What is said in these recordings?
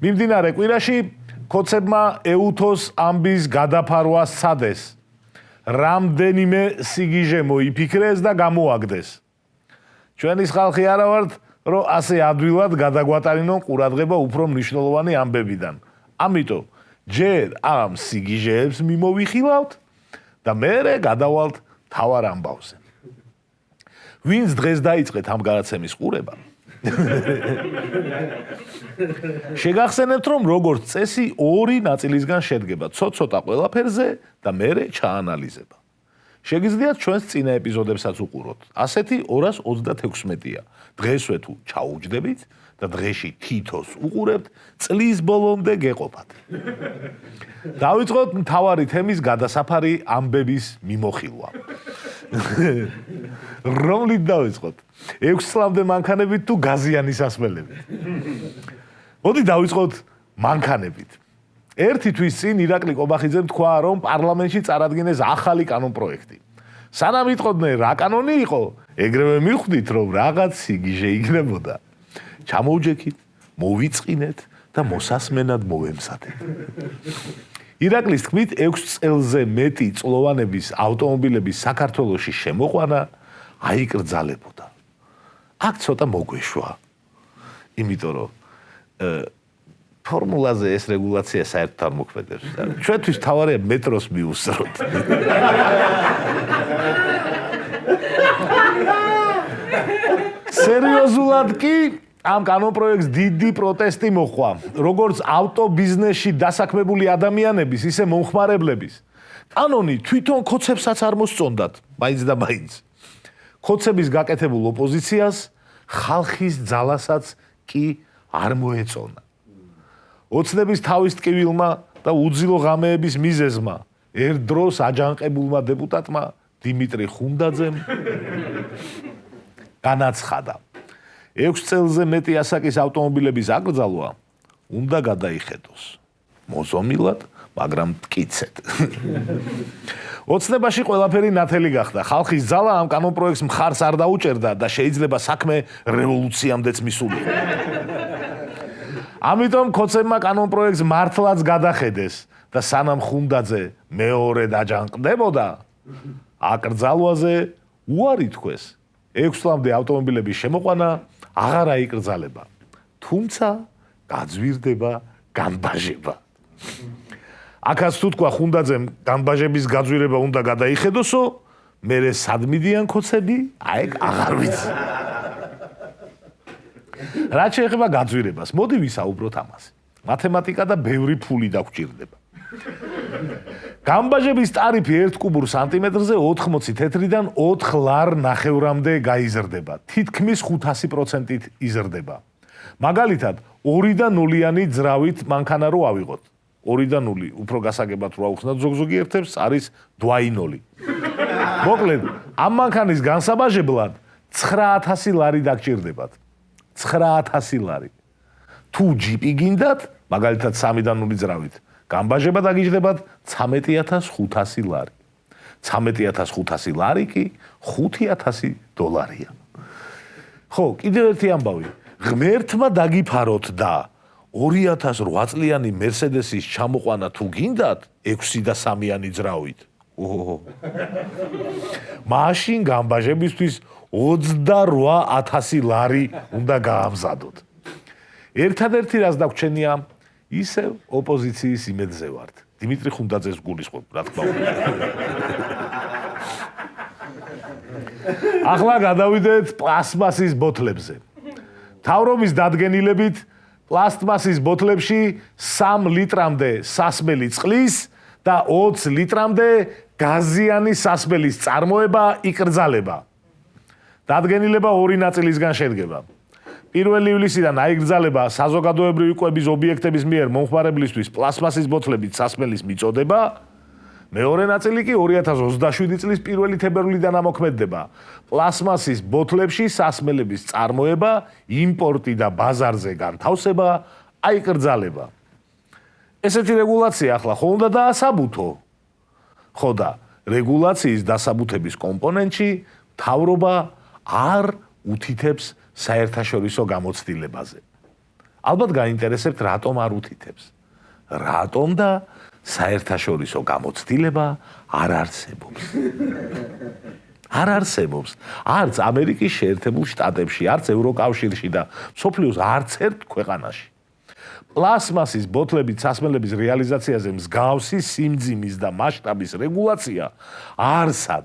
მიმდინარე კვირაში ქოცებმა ეუთოს ამბის გადაფარვა სცადეს. რამდენიმე სიგიჟე მოიფიქრეს და გამოაგდეს. ჩვენის ხალხი არა ვართ, რომ ასე ადვილად გადაგვატარინონ ყურადღება უფრო მნიშვნელოვანი ამბებიდან. ამიტომ ჯერ ამ სიგიჟეებს მიმოვიხილავთ და მერე გადავალთ თავარ ამბავზე. ვინც დღეს დაიწყეთ ამ გადაცემის ყურება? შეგახსენებთ, რომ როგორც წესი ორი ნაწილისგან შედგება, ცოტ-ცოტა ყველაფერზე და მერე ჩაანალიზება. შეგიძლიათ ჩვენს წინა ეპიზოდებსაც უყუროთ. ასეთი 236-ია. დღესვე თუ ჩაუჯდებით და დღეში თითოს უყურებთ, წლის ბოლომდე გეყოფათ. დავიწყოთ მთავარი თემის გადასაფარი ამბების მიმოხილვა. რომლით დავიწყოთ? 6 წლამდე მანქანებით თუ გაზიანი სასმელებით? მოდი დავიწყოთ მანქანებით. ერთი თვის წინ ირაკლი კობახიძემ თქვა, რომ პარლამენტში წარადგინეს ახალი კანონპროექტი. სანამ იტყოდნენ რა კანონი იყო, ეგრევე მივხვდით, რომ რაღაც სიგიჟე იქნებოდა. ჩამოვჯექით, მოვიწყინეთ და მოსასმენად მოვემსადეთ. ირაკლის თქმით, 6 წელზე მეტი წლოვანების ავტომობილების საქართველოში შემოყვანა აიკრძალებოდა. აქ ცოტა მოგვეშვა. იმიტომ რომ ფორმულაზე ეს რეგულაცია საერთოდ არ მოქმედებს. ჩვენთვის თავარია მეტროს მიუსწროთ. სერიოზულად კი ამ კანონპროექტს დიდი პროტესტი მოჰყვა, როგორც ავტობიზნესში დასაქმებული ადამიანების, ისე მომხმარებლების. კანონი თვითონ ქოცებსაც არ მოსწონდათ, მაინც და მაინც. ქოცების გაკეთებულ ოპოზიციას ხალხის ძალასაც კი არ მოეწონა. ოცნების თავის ტკივილმა და უძილო ღამეების მიზეზმა ერთ დროს აჯანყებულმა დეპუტატმა დიმიტრი ხუნდაძემ განაცხადა. 6 წელზე მეტი ასაკის ავტომობილების აკრძალვა უნდა გადაიხედოს. მოზომილად, მაგრამ მტკიცედ. ოცნებაში ყველაფერი ნათელი გახდა. ხალხის ძალა ამ კანონპროექტს მხარს არ დაუჭერდა და შეიძლება საქმე რევოლუციამდეც მისულიყო. ამიტომ ქოცებმა კანონპროექტს მართლაც გადახედეს და სანამ ხუნდაძე მეორედ აჯანყდებოდა, აკრძალვაზე უარი თქვეს. 6 წლამდე ავტომობილების შემოყვანა აღარ აიკრძალება, თუმცა გაძვირდება განბაჟება. აქაც თუ თქვა ხუნდაძემ განბაჟების გაძვირება უნდა გადაიხედოსო, მერე სად მიდიან ქოცები, აეგ აღარ ვიცი. რაც შეეხება გაძვირებას, მოდი ვისაუბროთ ამაზე. მათემატიკა და ბევრი ფული დაგვჭირდება. განბაჟების ტარიფი 1 კუბურ სანტიმეტრზე 80 თეთრიდან 4 ლარ ნახევრამდე გაიზრდება. თითქმის 500%-ით იზრდება. მაგალითად, 2 და 0-იანი ძრავით მანქანა რო ავიღოთ. 2 და 0, უფრო გასაგებად რო ავხსნათ ზოგ-ზოგი ერთებს, არის 2.0. მოკლედ, ამ მანქანის განსაბაჟებლად 9000 ლარი დაგჭირდებათ. 9000 ლარი. თუ ჯიპი გინდათ, მაგალითად 3 და 0 ძრავით, განბაჟება დაგიჯდებათ 13500 ლარი. 13500 ლარი კი 5000 დოლარია. ხო, კიდევ ერთი ამბავი. ღმერთმა დაგიფაროთ და 2008 წლიანი მერსედესის ჩამოყვანა თუ გინდათ 6 და 3-იანი ძრავით. მაშინ განბაჟებისთვის 28000 ლარი უნდა გაამზადოთ. ერთადერთი რაც დაგვრჩენია, ისევ ოპოზიციის იმედზე ვართ. დიმიტრი ხუნდაძეს გულისხმობ, რა თქმა უნდა. ახლა გადავიდეთ პლასმასის ბოთლებზე. მთავრობის დადგენილებით პლასტმასის ბოთლებში 3 ლიტრამდე სასმელი წყლის და 20 ლიტრამდე გაზიანი სასმელის წარმოება იკრძალება. დადგენილება 2 ნაწილისგან შედგება. 1 ივლისიდან აიგრძალება საზოგადოებრივი კვების ობიექტების მიერ მომხმარებლისთვის პლასმასის ბოთლებით სასმელის მიწოდება. მეორე ნაწილი კი 2027 წლის 1 თებერვლიდან ამოქმედდება. პლასმასის ბოთლებში სასმელების წარმოება, იმპორტი და ბაზარზე განთავსება აიკრძალება. ესეთი რეგულაცია ახლა ხო უნდა დაასაბუთო? ხო და რეგულაციის დასაბუთების კომპონენტში მთავრობა არ უთითებს საერთაშორისო გამოცდილებაზე. ალბათ გაინტერესებთ რატომ არ უთითებს. რატომ და საერთაშორისო გამოცდილება არ არსებობს. არ არსებობს. არც ამერიკის შეერთებულ შტატებში, არც ევროკავშირში და მსოფლიოს არც ერთ ქვეყანაში. პლასმასის ბოთლებით სასმელების რეალიზაციაზე მსგავსი სიმძიმის და მასშტაბის რეგულაცია არსად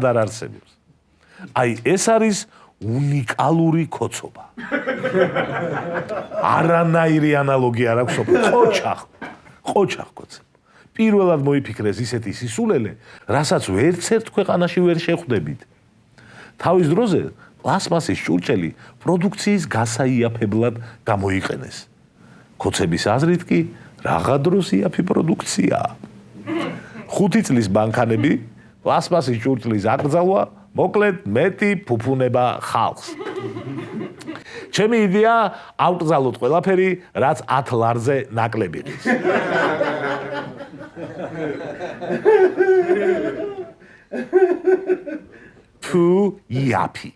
არ არსებობს. აი ეს არის უნიკალური კოცობა. არანაირი ანალოგია არ აქვს. ყოჩახ კოცება. პირველად მოიფიქრეს ისეთი სისულელე, რასაც ვერცერთ ქვეყანაში ვერ შეხვდებით. თავის დროზე პლასმასის ჭურჭელი პროდუქციის გასაიაფებლად გამოიყენეს. კოცების აზრით კი რაღა დროს იაფი პროდუქციაა. 5 წლის მანქანები პლასმასის ჭურჭლის აკრძალვა მოკლედ მეტი ფუფუნება ხალხს. ჩემი იდეა ავკრძალოთ ყველაფერი, რაც 10 ლარზე ნაკლები ღირს. თუ იაფი.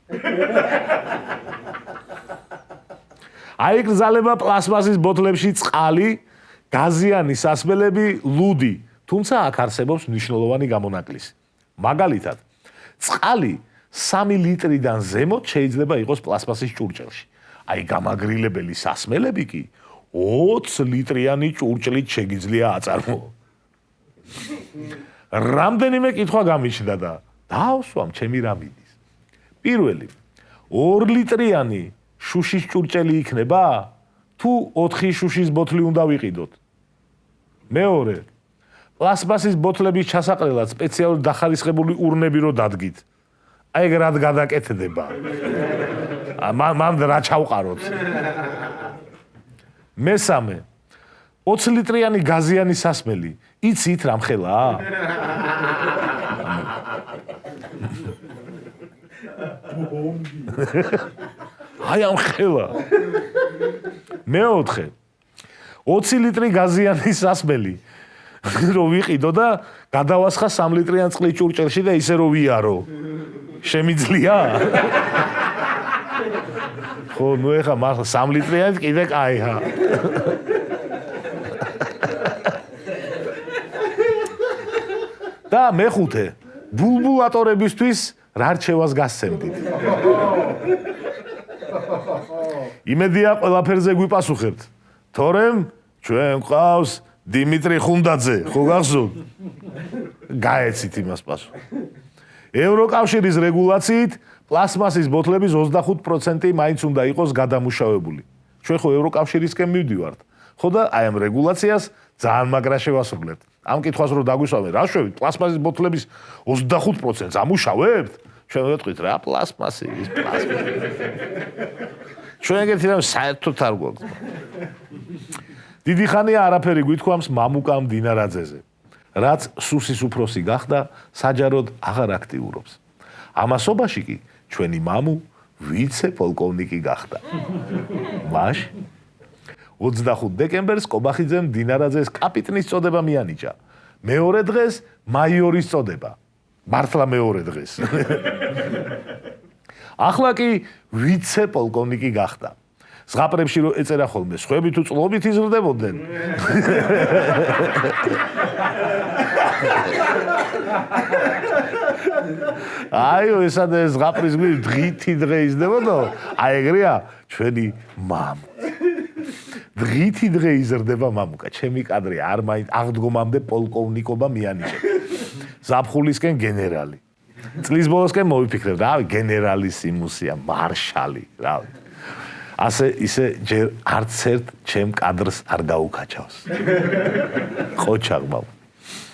აიგრძალება პლასმასის ბოთლებში წყალი, გაზიანი სასმელები, ლუდი, თუმცა აქ არსებობს მნიშვნელოვანი გამონაკლისი. მაგალითად, წყალი 3 ლიტრიდან ზემოთ შეიძლება იყოს პლასმასის ჭურჭელში. აი გამაგრილებელი სასმელები კი 20 ლიტრიანი ჭურჭლით შეგიძლია აწარმოო. რამდენიმე კითხვა გამიჩნდა და დავსვამ ჩემი რამიდის. პირველი, 2 ლიტრიანი შუშის ჭურჭელი იქნება? თუ 4 შუშის ბოთლი უნდა ვიყიდოთ? მეორე, პლასმასის ბოთლების ჩასაყრელად სპეციალურად დახარისხებული ურნები რო დადგით. აი ეგ რად გადაკეთდება? მან რა ჩავყაროთ? მესამე, 20 ლიტრიანი გაზიანი სასმელი, იცით რა მხელაა? აი ამ ხელა. მეოთხე, 20 ლიტრი გაზიანი სასმელი რო ვიყიდო და გადავასხა 3 ლიტრიან წყლის ჭურჭელში და ისე რო ვიარო. შემიძლია? ხო, ნუ ეხა მართლა 3 ლიტრიანი კიდე კაია. და მეხუთე, ბულბულატორებისთვის რა რჩევას გასცემდით? იმედია ყველაფერზე გვიპასუხებთ. თორემ ჩვენ ყავს დიმიტრი ხუნდაძე, ხო გახსოვთ? გაეცით იმას პასუხი. ევროკავშირის რეგულაციით პლასმასის ბოთლების 25% მაინც უნდა იყოს გადამუშავებული. ჩვენ ხო ევროკავშირისკენ მივდივართ. ხო და აი ამ რეგულაციას ძალიან მაგრა შევასრულებთ. ამ კითხვას რო დაგვისვამენ, რა შევით? პლასმასის ბოთლების 25%-ს ამუშავებთ? ჩვენ ვეთქვით რა პლასმასი. ჩვენ ეგეთი რამ საერთოდ არ გვაქვს. დიდი ხანია არაფერი გვითქვამს მამუკა მდინარაძეზე, რაც სუსის უფროსი გახდა, საჯაროდ აღარ აქტიურობს. ამასობაში კი ჩვენი მამუ ვიცე-პოლკოვნიკი გახდა. მაშ 25 დეკემბერს კობახიძემ მდინარაძეს კაპიტნის წოდება მიანიჭა. მეორე დღეს მაიორის წოდება. მართლა მეორე დღეს. ახლა კი ვიცე-პოლკოვნიკი გახდა. ზღაპრებში რო ეწერა ხოლმე, სხვები თუ წლობით იზრდებოდნენ. აიო, ესადა ზღაპრის დღითი დღე იზრდებოდო? აი ეგრეა ჩვენი მამუ. დღითი დღე იზრდება მამუკა, ჩემი კადრი არ მაინც აღდგომამდე პოლკოვნიკობა მიანიჭე. ზაფხულისკენ გენერალი. წლის ბოლოსკენ მოვიფიქრებ, რავი, გენერალი სიმუსია, მარშალი, რავი. ასე ისე ჯერ არც ერთ ჩემ კადრს არ გაუკაჩავს. ყოჩაღ მამუ.